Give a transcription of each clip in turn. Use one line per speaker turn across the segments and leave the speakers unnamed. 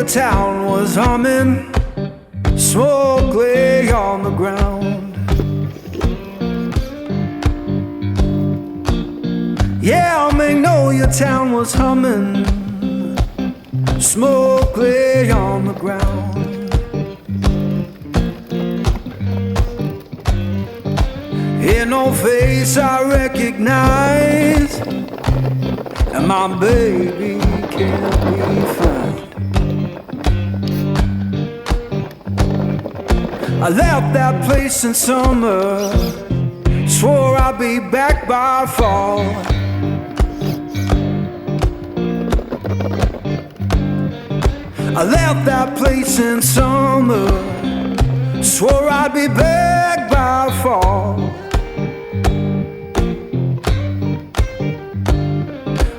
town was humming, smoke lay on the ground. Yeah, Magnolia town was humming, smoke lay on the ground. Ain't no face I recognize, and my baby can't be found. I left that place in summer, swore I'd be back by fall. I left that place in summer, swore I'd be back by fall.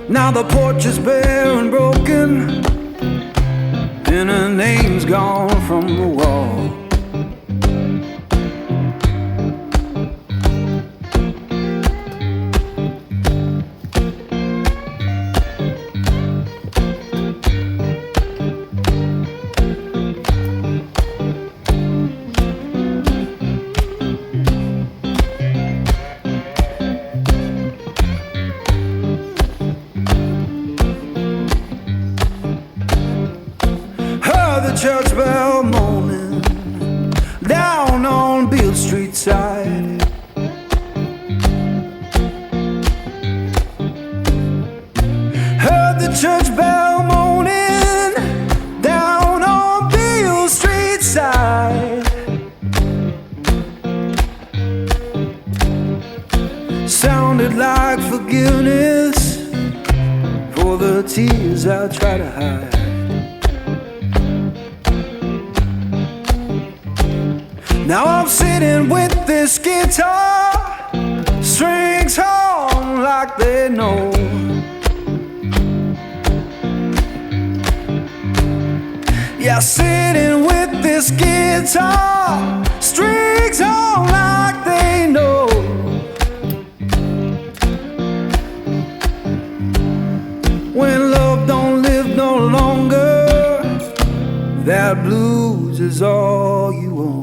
Now the porch is bare and broken, and her name's gone from the wall. Church bell moaning down on Beale Street side. Heard the church bell moaning down on Beale Street side. Sounded like forgiveness for the tears I try to hide. Now I'm sitting with this guitar, strings hum like they know. Yeah, sitting with this guitar, strings hum like they know. When love don't live no longer, that blues is all you own.